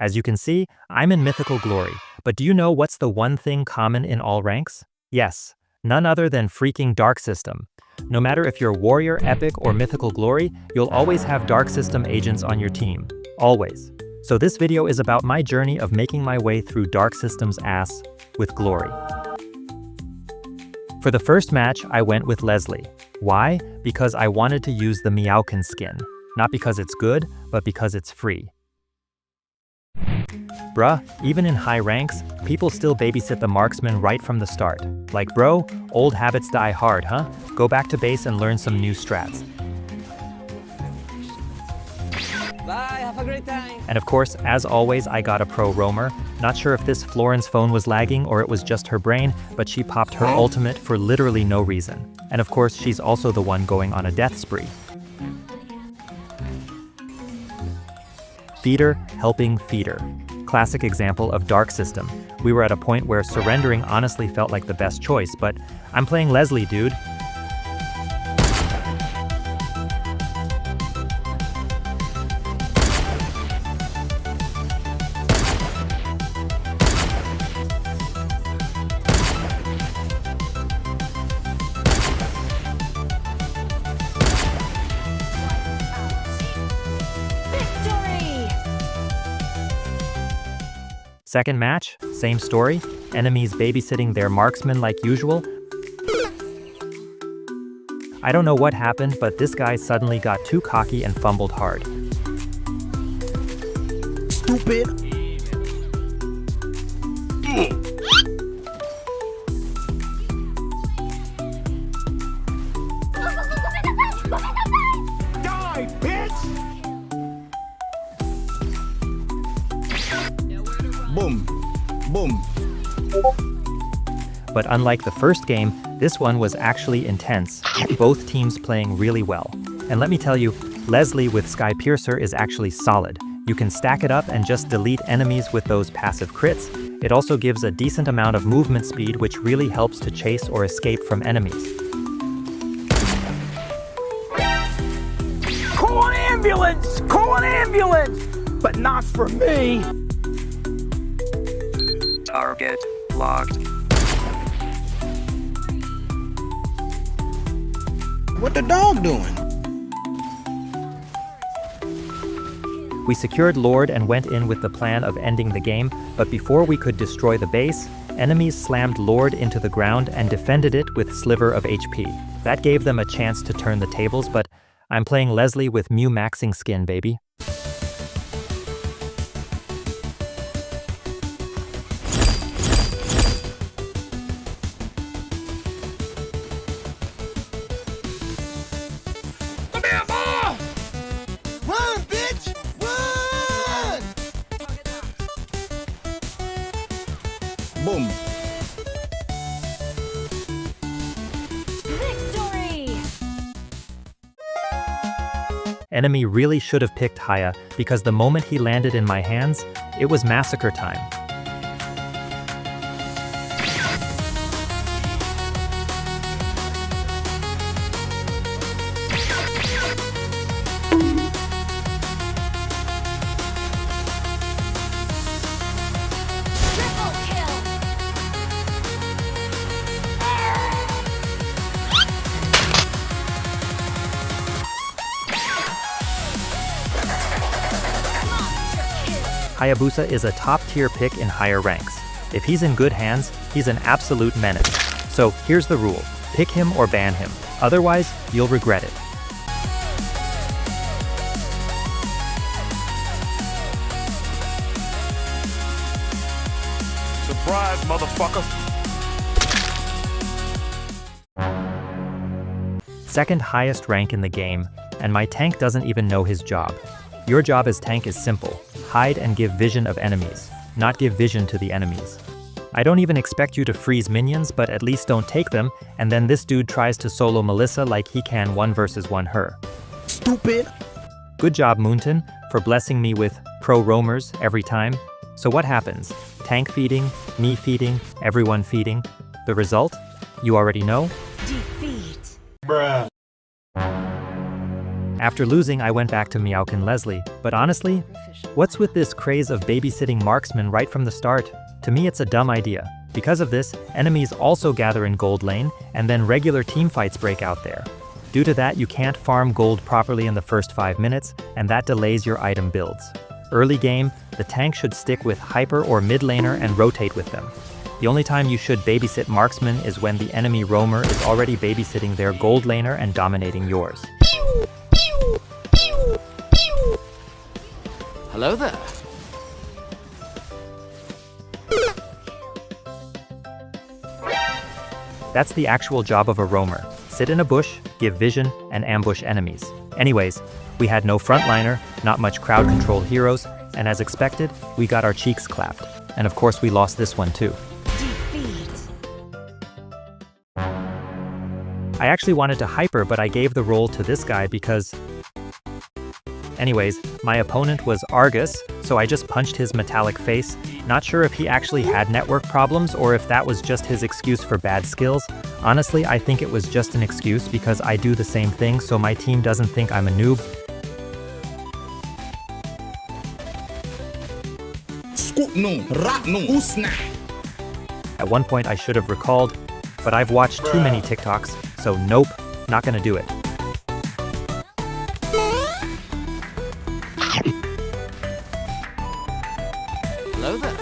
As you can see, I'm in mythical glory, but do you know what's the one thing common in all ranks? Yes, none other than freaking Darksystem. No matter if you're warrior, epic, or mythical glory, you'll always have Darksystem agents on your team. Always. So this video is about my journey of making my way through Darksystem's ass with glory. For the first match, I went with Leslie. Why? Because I wanted to use the Meowkin skin. Not because it's good, but because it's free. Bruh, even in high ranks, people still babysit the marksman right from the start. Like bro, old habits die hard, huh? Go back to base and learn some new strats. Bye, have a great time. And of course, as always, I got a pro roamer. Not sure if this Floren's phone was lagging or it was just her brain, but she popped her ultimate for literally no reason. And of course, she's also the one going on a death spree. Feeder helping feeder. Classic example of Darksystem. We were at a point where surrendering honestly felt like the best choice, but I'm playing Leslie, dude. Second match, same story, enemies babysitting their marksman like usual. I don't know what happened, but this guy suddenly got too cocky and fumbled hard. Stupid! Die, bitch! Boom. Boom. But unlike the first game, this one was actually intense, both teams playing really well. And let me tell you, Leslie with Sky Piercer is actually solid. You can stack it up and just delete enemies with those passive crits. It also gives a decent amount of movement speed, which really helps to chase or escape from enemies. Call an ambulance! Call an ambulance! But not for me! Target locked. What the dog doing? We secured Lord and went in with the plan of ending the game, but before we could destroy the base, enemies slammed Lord into the ground and defended it with sliver of HP. That gave them a chance to turn the tables, but I'm playing Leslie with Mew maxing skin, baby. Run, bitch! Run! Boom. Victory! Enemy really should have picked Haya, because the moment he landed in my hands, it was massacre time. Triple kill! Hayabusa is a top-tier pick in higher ranks. If he's in good hands, he's an absolute menace. So here's the rule, pick him or ban him. Otherwise, you'll regret it. Surprise, motherfucker! Second highest rank in the game, and my tank doesn't even know his job. Your job as tank is simple, hide and give vision of enemies, not give vision to the enemies. I don't even expect you to freeze minions, but at least don't take them, and then this dude tries to solo Melissa like he can 1 versus 1 her. Stupid! Good job, Moonton, for blessing me with pro roamers every time. So what happens? Tank feeding, me feeding, everyone feeding. The result? You already know? Defeat! Bruh. After losing, I went back to Meowk and Leslie, but honestly, what's with this craze of babysitting marksmen right from the start? To me, it's a dumb idea. Because of this, enemies also gather in gold lane, and then regular teamfights break out there. Due to that, you can't farm gold properly in the first 5 minutes, and that delays your item builds. Early game, the tank should stick with hyper or mid laner and rotate with them. The only time you should babysit marksmen is when the enemy roamer is already babysitting their gold laner and dominating yours. Hello there. That's the actual job of a roamer. Sit in a bush, give vision, and ambush enemies. Anyways, we had no frontliner, not much crowd control heroes, and as expected, we got our cheeks clapped. And of course we lost this one too. I actually wanted to hyper, but I gave the role to this guy because... Anyways, my opponent was Argus, so I just punched his metallic face. Not sure if he actually had network problems or if that was just his excuse for bad skills. Honestly, I think it was just an excuse because I do the same thing, so my team doesn't think I'm a noob. At one point I should have recalled, but I've watched too many TikToks, so nope, not gonna do it. Hello there.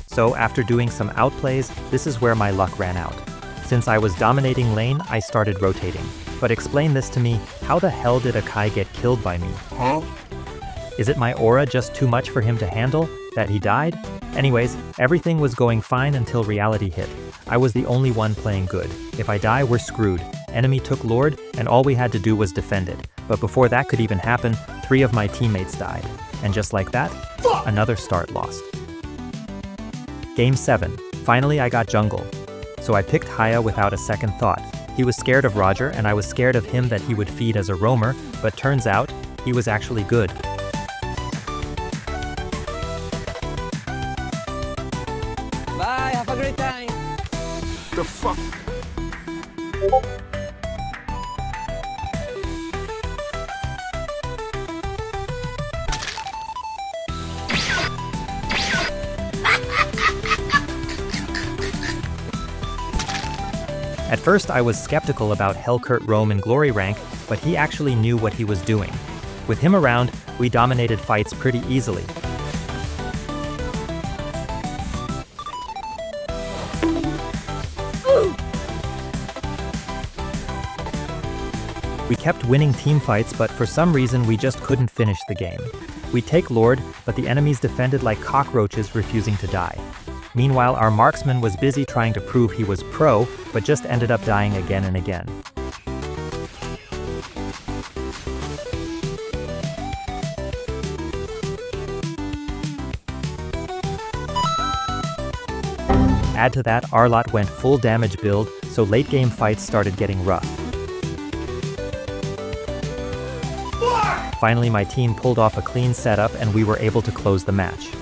So after doing some outplays, this is where my luck ran out. Since I was dominating lane, I started rotating. But explain this to me, how the hell did Akai get killed by me? Huh? Is it my aura just too much for him to handle, that he died? Anyways, everything was going fine until reality hit. I was the only one playing good. If I die, we're screwed. Enemy took Lord, and all we had to do was defend it. But before that could even happen, 3 of my teammates died. And just like that, another start lost. Game 7. Finally I got jungle. So I picked Haya without a second thought. He was scared of Roger and I was scared of him that he would feed as a roamer, but turns out, he was actually good. Bye, have a great time. The fuck? At first I was skeptical about Hellcurt Roam in Glory rank, but he actually knew what he was doing. With him around, we dominated fights pretty easily. We kept winning team fights, but for some reason we just couldn't finish the game. We'd take Lord, but the enemies defended like cockroaches, refusing to die. Meanwhile, our marksman was busy trying to prove he was pro, but just ended up dying again and again. Add to that, Arlot went full damage build, so late game fights started getting rough. Finally, my team pulled off a clean setup and we were able to close the match.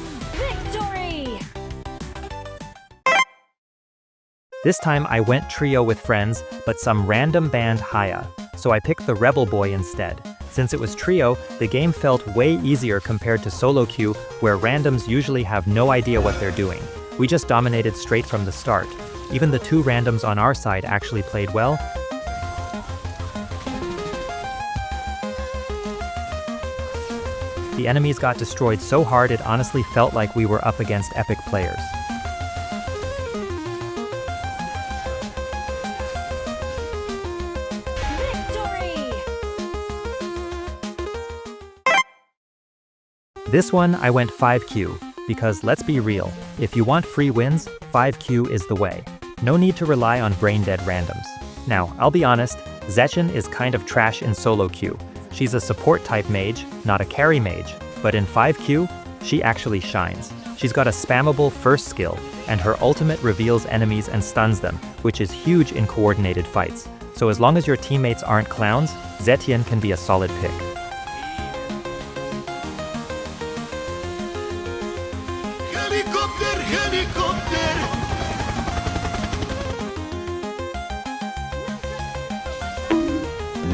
This time I went trio with friends, but some random banned Haya, so I picked the Rebel Boy instead. Since it was trio, the game felt way easier compared to solo queue, where randoms usually have no idea what they're doing. We just dominated straight from the start. Even the 2 randoms on our side actually played well. The enemies got destroyed so hard it honestly felt like we were up against epic players. This one, I went 5Q, because let's be real, if you want free wins, 5Q is the way. No need to rely on brain-dead randoms. Now, I'll be honest, Zetchen is kind of trash in solo queue. She's a support type mage, not a carry mage, but in 5Q, she actually shines. She's got a spammable first skill, and her ultimate reveals enemies and stuns them, which is huge in coordinated fights. So as long as your teammates aren't clowns, Zetian can be a solid pick. Helicopter, helicopter!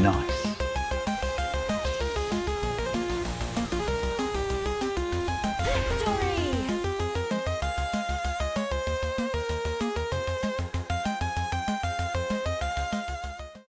Nice.